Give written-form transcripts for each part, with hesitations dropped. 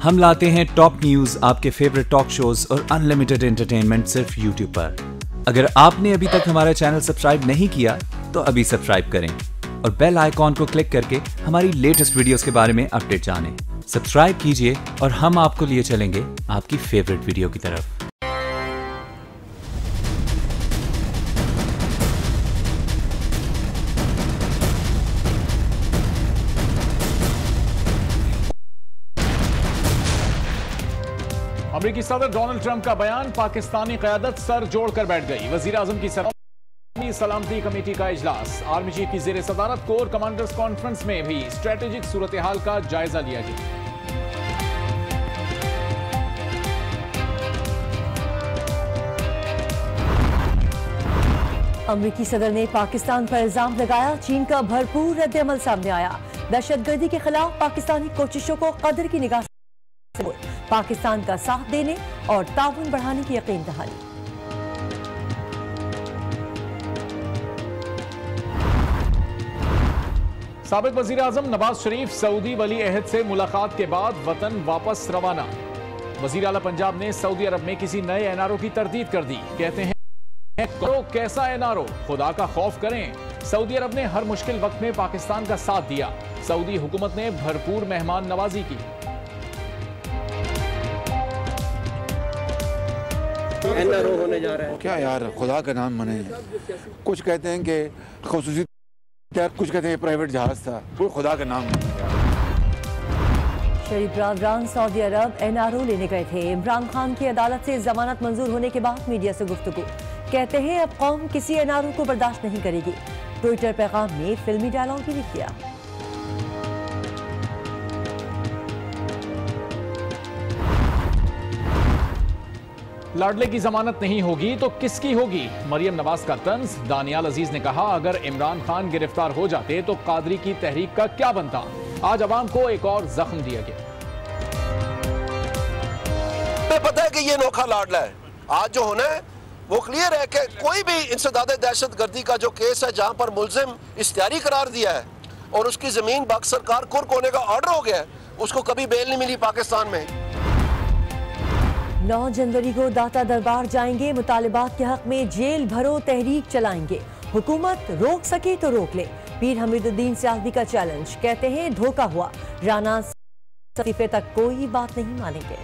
हम लाते हैं top news, आपके फेवरेट टॉक शोज और अनलिमिटेड एंटरटेनमेंट सिर्फ यूट्यूब पर। अगर आपने अभी तक हमारा चैनल सब्सक्राइब नहीं किया तो अभी सब्सक्राइब करें और बेल आइकॉन को क्लिक करके हमारी लेटेस्ट वीडियोस के बारे में अपडेट जानें। सब्सक्राइब कीजिए और हम आपको लिए चलेंगे आपकी फेवरेट वीडियो की तरफ। अमेरिकी सदर डोनाल्ड ट्रंप का बयान, पाकिस्तानी क़यादत सर जोड़कर बैठ गई। वज़ीर आज़म की सलामती कमेटी का इजलास, आर्मी चीफ की ज़ेर सदारत कोर कमांडर्स कॉन्फ्रेंस में भी स्ट्रेटेजिक सूरत हाल का जायजा लिया गया। अमेरिकी सदर ने पाकिस्तान पर इल्जाम लगाया, चीन का भरपूर रद्द-ए-अमल सामने आया। दहशतगर्दी के खिलाफ पाकिस्तानी कोशिशों को कदर की निगाह से पाकिस्तान का साथ देने और ताउन बढ़ाने की यकीन दहानी। साबिक वजीर आजम नवाज शरीफ सऊदी वली अहद से मुलाकात के बाद वतन वापस रवाना। वजीर आला पंजाब ने सऊदी अरब में किसी नए एनआरओ की तरदीद कर दी। कहते हैं करो कैसा एनआरओ, खुदा का खौफ करें। सऊदी अरब ने हर मुश्किल वक्त में पाकिस्तान का साथ दिया। सऊदी हुकूमत ने भरपूर मेहमान नवाजी की। एनआरओ होने जा रहा है क्या यार, खुदा का नाम मने। कुछ कहते हैं कि खुसूसी, कुछ कहते हैं प्राइवेट जहाज था, कोई खुदा का नाम नहीं। शरीफ बरादरान सऊदी अरब एनआरओ लेने गए थे। इमरान खान की अदालत से जमानत मंजूर होने के बाद मीडिया से गुफ्तगू। कहते हैं अब कौम किसी एनआरओ को बर्दाश्त नहीं करेगी। ट्विटर पैगाम में फिल्मी डायलॉग भी लिख दिया। लाडले की जमानत नहीं होगी तो किसकी होगी? मरियम नवाज का तंज। दानियाल अजीज ने कहा, अगर इमरान खान गिरफ्तार हो जाते तो कादरी की तहरीक का क्या बनता? आज अवाम को एक और जख्म दिया गया। पता है कि ये नोखा लाडला है। आज जो होना है वो क्लियर है कि कोई भी इंसदाद दहशतगर्दी का जो केस है, जहां पर मुलजिम इख्तियारी करार दिया है और उसकी जमीन पाक सरकार कुर्क होने का ऑर्डर हो गया है, उसको कभी बेल नहीं मिली पाकिस्तान में। 9 जनवरी को दाता दरबार जाएंगे, मुतालिबात के हक में जेल भरो तहरीक चलाएंगे। हुकूमत रोक सके तो रोक ले। पीर हमीदुद्दीन सियालवी का चैलेंज। कहते हैं धोखा हुआ, राना इस्तीफे तक कोई बात नहीं मानेंगे।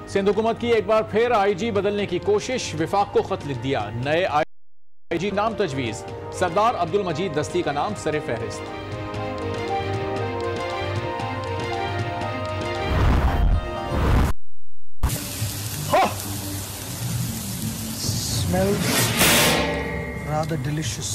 सिंध हुकूमत की एक बार फिर आईजी बदलने की कोशिश, विफाक को खत लिख दिया। नए आईजी नाम तजवीज, सरदार अब्दुल मजीद दस्ती का नाम सरे फहरिस्त। rather delicious.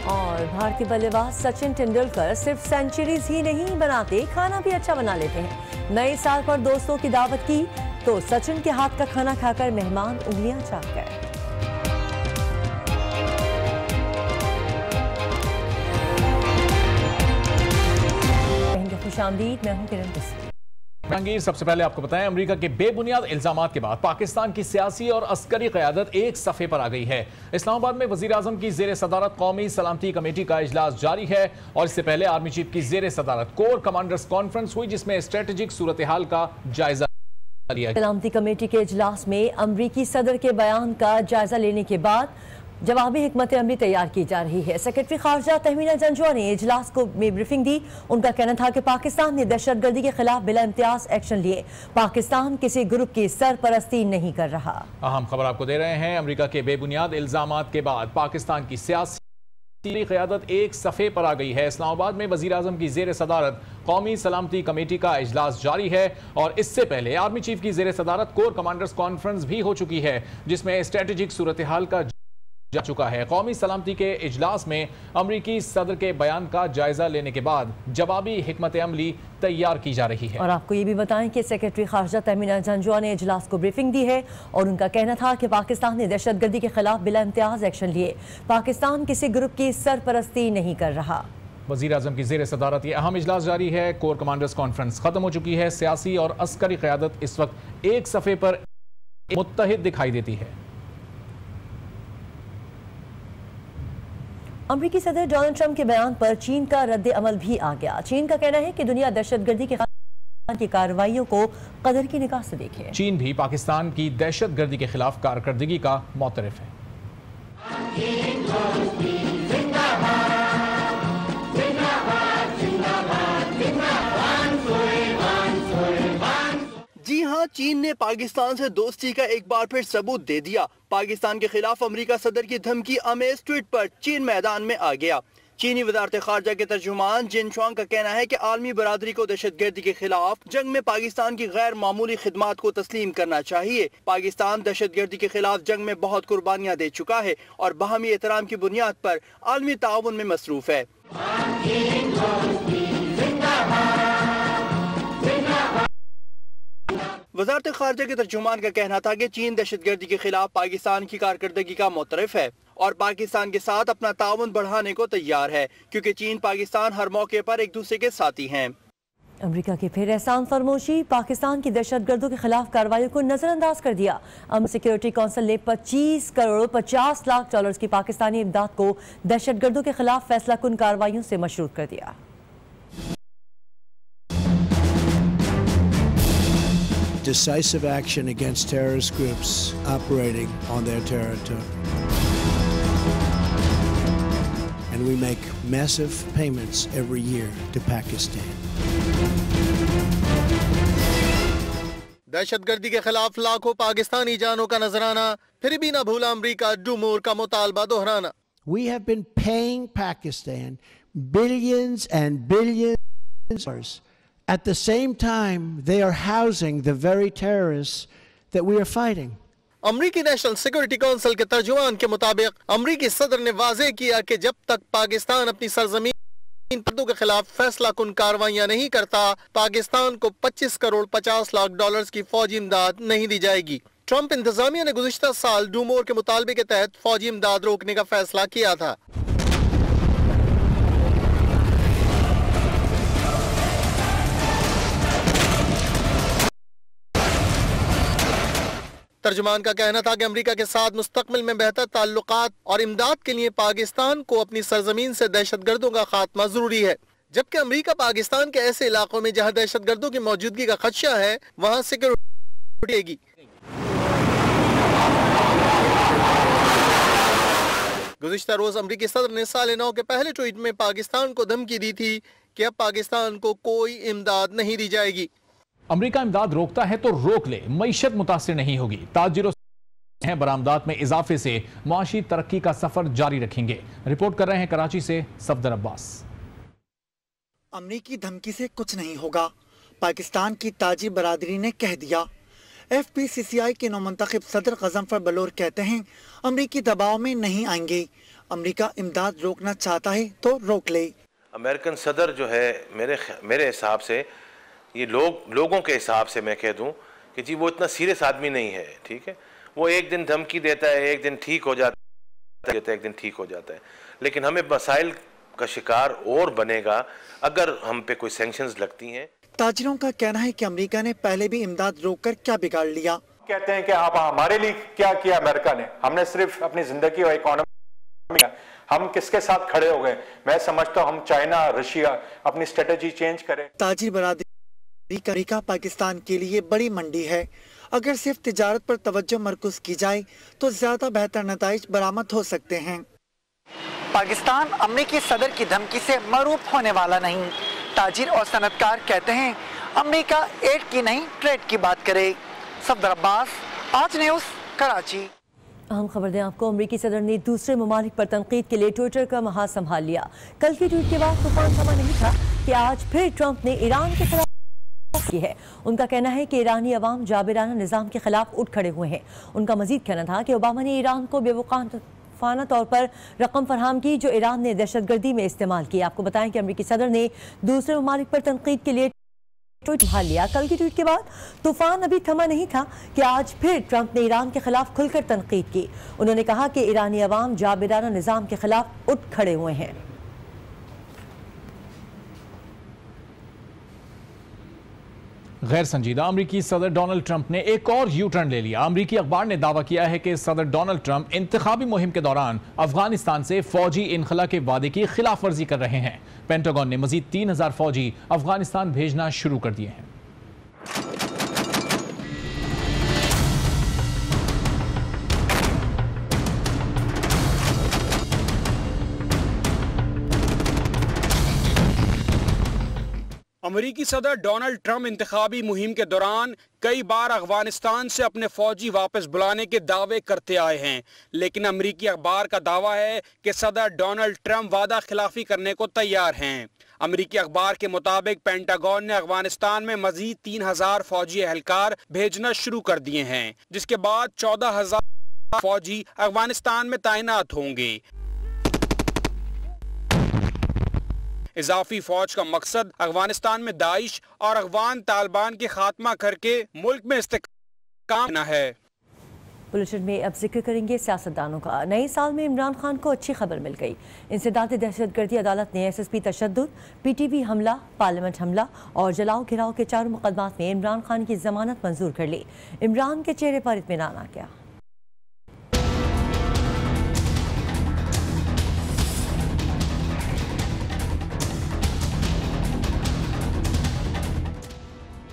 और भारतीय बल्लेबाज सचिन तेंदुलकर सिर्फ सेंचुरीज ही नहीं बनाते, खाना भी अच्छा बना लेते हैं। नए साल पर दोस्तों की दावत की तो सचिन के हाथ का खाना खाकर मेहमान उंगलियां चाट गए। खुशामदीद, मैं हूं किरण बसी। जहांगीर, सबसे पहले आपको बताएं, अमेरिका के बेबुनियाद इल्जामात के बाद पाकिस्तान की सियासी और अस्करी क़यादत एक सफ़े पर आ गई है। इस्लामाबाद में वज़ीर आज़म की ज़ेर सदारत कौमी सलामती कमेटी का इजलास जारी है और इससे पहले आर्मी चीफ की ज़ेर सदारत कोर कमांडर्स कॉन्फ्रेंस हुई, जिसमें स्ट्रेटेजिक सूरत हाल का जायजा लिया। सलामती कमेटी के इजलास में अमरीकी सदर के बयान का जायजा लेने के बाद जवाबी हिकमत अमली तैयार की जा रही है। सेक्रेटरी खारजा तहमीना जंजुआ ने इजलास को में ब्रीफिंग दी। उनका कहना था कि पाकिस्तान ने दहशतगर्दी के खिलाफ बिला इम्तियाज एक्शन लिए। पाकिस्तान किसी ग्रुप की सरपरस्ती नहीं कर रहा। अहम खबर आपको दे रहे हैं, अमेरिका के बेबुनियाद इल्जामात के बाद पाकिस्तान की सियासी क़यादत एक सफ़े पर आ गई है। इस्लामाबाद में वज़ीर आज़म की ज़ेर सदारत कौमी सलामती कमेटी का इजलास जारी है और इससे पहले आर्मी चीफ की ज़ेर सदारत कोर कमांडर्स कॉन्फ्रेंस भी हो चुकी है, जिसमें स्ट्रेटेजिक सूरत हाल का जा चुका है। कौमी सलामती के इजलास में अमरीकी सदर के बयान का जायजा लेने के बाद जवाबी हिकमत अमली तैयार की जा रही है। और आपको ये भी बताएं कि सेक्रेटरी खारजा तहमीना जंजुआ ने इजलास को ब्रीफिंग दी है और उनका कहना था कि पाकिस्तान ने दहशतगर्दी के खिलाफ बिला इम्तियाज एक्शन लिए। पाकिस्तान किसी ग्रुप की सरपरस्ती नहीं कर रहा। वज़ीर आज़म की ज़ेर सदारत ये अहम इजलास जारी है। कोर कमांडर्स कॉन्फ्रेंस खत्म हो चुकी है। सियासी और अस्करी क़यादत इस वक्त एक सफ़े पर मुत्तहिद दिखाई देती है। अमेरिकी सदर डोनाल्ड ट्रंप के बयान पर चीन का रद्द अमल भी आ गया। चीन का कहना है कि दुनिया दहशतगर्दी की कार्रवाइयों को कदर की निगाह से देखे। चीन भी पाकिस्तान की दहशतगर्दी के खिलाफ कारकर्दगी का मोतरफ है। जी हाँ, चीन ने पाकिस्तान से दोस्ती का एक बार फिर सबूत दे दिया। पाकिस्तान के खिलाफ अमेरिका सदर की धमकी अमेज ट्वीट पर चीन मैदान में आ गया। चीनी वजारत खारजा के तर्जुमान जिन शुआंग का कहना है कि आलमी बरादरी को दहशतगर्दी के खिलाफ जंग में पाकिस्तान की गैर मामूली खिदमात को तस्लीम करना चाहिए। पाकिस्तान दहशतगर्दी के खिलाफ जंग में बहुत कुर्बानियां दे चुका है और बाहमी एहतराम की बुनियाद पर आलमी ताउन में मसरूफ है। वजारत खारजा के तर्जुमान का कहना था कि चीन दहशतगर्दी के खिलाफ पाकिस्तान की कारकर्दगी का मोतरफ है और पाकिस्तान के साथ अपना ताउन बढ़ाने को तैयार है, क्योंकि चीन पाकिस्तान हर मौके पर एक दूसरे के साथी हैं। अमेरिका की फिर एहसान फरमोशी, पाकिस्तान की दहशतगर्दों के खिलाफ कार्रवाई को नजरअंदाज कर दिया। सिक्योरिटी काउंसिल ने 25 करोड़ 50 लाख डॉलर की पाकिस्तानी इमदाद को दहशतगर्दों के खिलाफ फैसला कुन कार्रवाइयों से मशरूत कर दिया। Decisive action against terrorist groups operating on their territory. And we make massive payments every year to Pakistan. दहशतगर्दी के खिलाफ लाखों पाकिस्तानी जानों का नजराना, फिर भी न भूला अमेरिका डूमोर का मुतालबा दोहराना। We have been paying Pakistan billions and billions of dollars. At the same time, they are housing the very terrorists that we are fighting. अमरीकी नेशनल सिक्योरिटी काउंसिल के तर्जुमान के मुताबिक अमरीकी सदर ने वाजे किया कि जब तक पाकिस्तान अपनी सरजमीन के खिलाफ फैसला कुन कार्रवाइयां नहीं करता, पाकिस्तान को 25 करोड़ 50 लाख डॉलर की फौजी इमदाद नहीं दी जाएगी। ट्रंप इंतजामिया ने गुज़िश्ता साल डूमोर के मुतालबे के तहत फौजी इमदाद रोकने का फैसला किया था। तर्जुमान का कहना था कि अमेरिका के साथ मुस्तकबिल में बेहतर ताल्लुकात और इमदाद के लिए पाकिस्तान को अपनी सरजमीन से दहशतगर्दों का खात्मा जरूरी है, जबकि अमेरिका पाकिस्तान के ऐसे इलाकों में जहां दहशतगर्दों की मौजूदगी का खदशा है वहां सिक्योरिटी देगी। गुज़िश्ता रोज अमेरिकी सदर ने साल 9 के पहले ट्वीट में पाकिस्तान को धमकी दी थी कि अब पाकिस्तान को कोई इमदाद नहीं दी जाएगी। अमेरिका इमदाद रोकता है तो रोक ले, मईशत मुतासिर नहीं होगी। ताजिरों बरामदात में इजाफे से मुआशी तरक्की का सफर जारी रखेंगे। रिपोर्ट कर रहे हैं कराची से सफदर अब्बास। अमेरिकी धमकी से कुछ नहीं होगा, पाकिस्तान की ताजी बरादरी ने कह दिया। FPCCI के नौमंतखब सदर गजनफर बलोर कहते हैं अमेरिकी दबाव में नहीं आएंगे, अमेरिका इमदाद रोकना चाहता है तो रोक ले। अमेरिकन सदर जो है मेरे हिसाब से, ये लोगों के हिसाब से मैं कह दूं कि जी वो इतना सीरियस आदमी नहीं है। ठीक है, वो एक दिन धमकी देता है, एक दिन ठीक हो जाता है, एक दिन ठीक हो जाता है, लेकिन हमें मसाइल का शिकार और बनेगा अगर हम पे कोई सैंक्शंस लगती हैं। ताजिरों का कहना है कि अमेरिका ने पहले भी इमदाद रोककर क्या बिगाड़ लिया। कहते हैं कि आप हमारे लिए क्या किया अमेरिका ने, हमने सिर्फ अपनी जिंदगी और इकोनॉमी, हम किसके साथ खड़े हो गए। मैं समझता हूँ हम चाइना रशिया अपनी स्ट्रेटेजी चेंज करें। ताजिर बरादरी अमेरिका पाकिस्तान के लिए बड़ी मंडी है, अगर सिर्फ तिजारत पर तवज्जो मरकूज की जाए तो ज्यादा बेहतर नताइज बरामद हो सकते हैं। पाकिस्तान अमेरिकी सदर की धमकी से मरूफ होने वाला नहीं। ताजिर और सनतकार कहते हैं अमेरिका एड की नहीं ट्रेड की बात करे। सफदर अब्बास, आज न्यूज़, कराची। अहम खबर दें आपको, अमेरिकी सदर ने दूसरे ममालिक पर तनकीद के लिए ट्विटर का महाज संभाल लिया। कल की ट्वीट के बाद तूफान थमा नहीं था कि आज फिर ट्रंप ने ईरान के खिलाफ की है। उनका कहना है कि ईरानी अवाम जाबिराना निज़ाम के खिलाफ उठ खड़े हुए हैं। उनका मजीद कहना था कि ओबामा ने ईरान को बेवकूफ़ाना तौर पर रकम फराहम की जो ईरान ने दहशतगर्दी में इस्तेमाल की। आपको बताएं कि अमेरिकी सदर ने दूसरे ममालिक पर तनकीद के लिए ट्वीट संभाल लिया। कल की ट्वीट के बाद तूफान अभी थमा नहीं था कि आज फिर ट्रंप ने ईरान के खिलाफ खुलकर तनकीद की। उन्होंने कहा कि ईरानी अवाम जाबिराना निज़ाम के खिलाफ उठ खड़े हुए हैं। गैर संजीदा अमरीकी सदर डोनाल्ड ट्रंप ने एक और यू टर्न ले लिया। अमरीकी अखबार ने दावा किया है कि सदर डोनाल्ड ट्रंप इंतखाबी मुहिम के दौरान अफगानिस्तान से फौजी इनखला के वादे की खिलाफ वर्जी कर रहे हैं। पेंटागन ने मजीद 3000 फौजी अफगानिस्तान भेजना शुरू कर दिए हैं। अमरीकी सदर डोनाल्ड ट्रंप इंतखाबी मुहिम के दौरान कई बार अफगानिस्तान से अपने फौजी वापस बुलाने के दावे करते आए हैं, लेकिन अमरीकी अखबार का दावा है कि सदर डोनाल्ड ट्रंप वादा खिलाफी करने को तैयार हैं। अमरीकी अखबार के मुताबिक पेंटागन ने अफगानिस्तान में मजीद 3000 फौजी एहलकार भेजना शुरू कर दिए हैं, जिसके बाद 14000 फौजी अफगानिस्तान में तैनात होंगे। इजाफी फौज का मकसद अफगानिस्तान में दाइश और अफगान तालिबान के खात्मा करके मुल्क में इस्तेकाम है। बुलेटिन में अब जिक्र करेंगे सियासतदानों का। नए साल में इमरान खान को अच्छी खबर मिल गई। इंसदाद दहशतगर्दी अदालत ने SSP तशद्दुद, PTV हमला, पार्लियामेंट हमला और जलाओ घिराव के 4 मुकदमात में इमरान खान की जमानत मंजूर कर ली। इमरान के चेहरे पर इत्मीनान आ गया।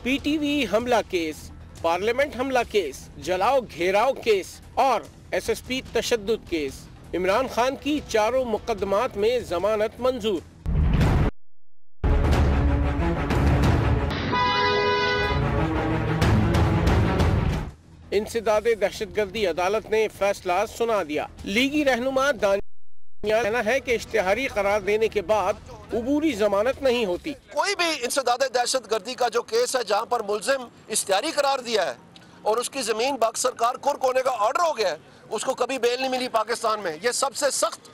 PTV हमला केस, पार्लियामेंट हमला केस, जलाओ घेराव केस और SSP तशद्दुद केस। इमरान खान की 4 मुकदमात में जमानत मंजूर। इंसदाद दहशतगर्दी अदालत ने फैसला सुना दिया। लीगी रहनुमा कहना है कि इश्तिहारी करार देने के बाद उबूरी जमानत नहीं होती। कोई भी इंसदाद दहशतगर्दी का जो केस है जहाँ पर मुल्जिम इश्तिहारी करार दिया है और उसकी जमीन पाक सरकार कुर्क होने का ऑर्डर हो गया है, उसको कभी बेल नहीं मिली पाकिस्तान में। ये सबसे सख्त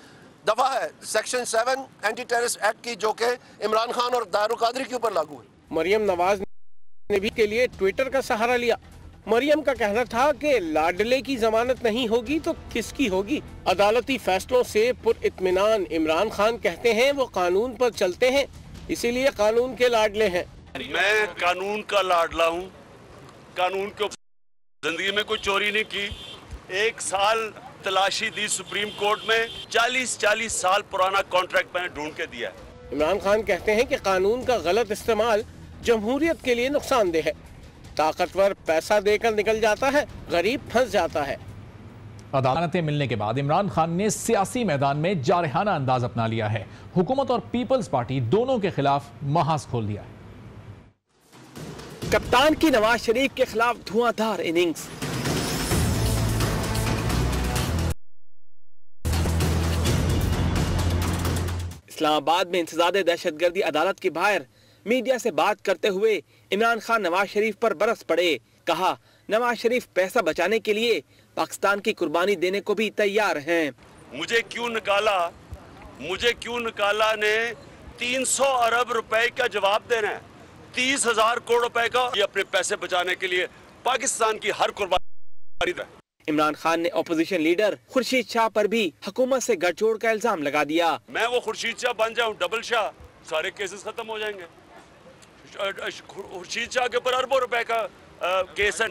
दफा है सेक्शन 7 एंटी टेररिस्ट एक्ट की, जो कि इमरान खान और दारुल कादरी के ऊपर लागू है। मरियम नवाज ने भी के लिए ट्विटर का सहारा लिया। मरियम का कहना था कि लाडले की जमानत नहीं होगी तो किसकी होगी। अदालती फैसलों से पुरइत्मीनान इमरान खान कहते हैं वो कानून पर चलते हैं, इसीलिए कानून के लाडले हैं। मैं कानून का लाडला हूँ, कानून के जिंदगी में कोई चोरी नहीं की। 1 साल तलाशी दी सुप्रीम कोर्ट में, 40 साल पुराना कॉन्ट्रैक्ट मैंने ढूंढ के दिया। इमरान खान कहते हैं कि कानून का गलत इस्तेमाल जमहूरियत के लिए नुकसानदेह है। ताकतवर पैसा देकर निकल जाता है, गरीब फंस जाता है। अदालतें मिलने के बाद इमरान खान ने सियासी मैदान में जारहाना अंदाज अपना लिया है। हुकूमत और पीपल्स पार्टी दोनों के खिलाफ महाज खोल दिया है। कप्तान की नवाज शरीफ के खिलाफ धुआंधार इनिंग्स। इस्लामाबाद में इंसदाद दहशतगर्दी अदालत के बाहर मीडिया से बात करते हुए इमरान खान नवाज शरीफ पर बरस पड़े। कहा, नवाज शरीफ पैसा बचाने के लिए पाकिस्तान की कुर्बानी देने को भी तैयार हैं। मुझे क्यों निकाला ने 300 अरब रुपए का जवाब देना है, 30,000 करोड़ रुपए का। ये अपने पैसे बचाने के लिए पाकिस्तान की हर कुर्बानी। इमरान खान ने अपोजिशन लीडर खुर्शीद शाह पर भी हुकूमत से गठजोड़ का इल्जाम लगा दिया। मैं वो खुर्शीद शाह बन जाऊं, डबल शाह, सारे केसेस खत्म हो जाएंगे। खुर्शीद शाह के ऊपर अरबों रुपए का केस है,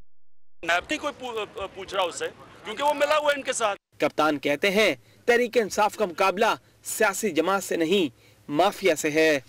नहीं कोई पूछ रहा उससे, क्योंकि वो मिला हुआ इनके साथ। कप्तान कहते हैं तहरीक इंसाफ का मुकाबला सियासी जमात से नहीं, माफिया से है।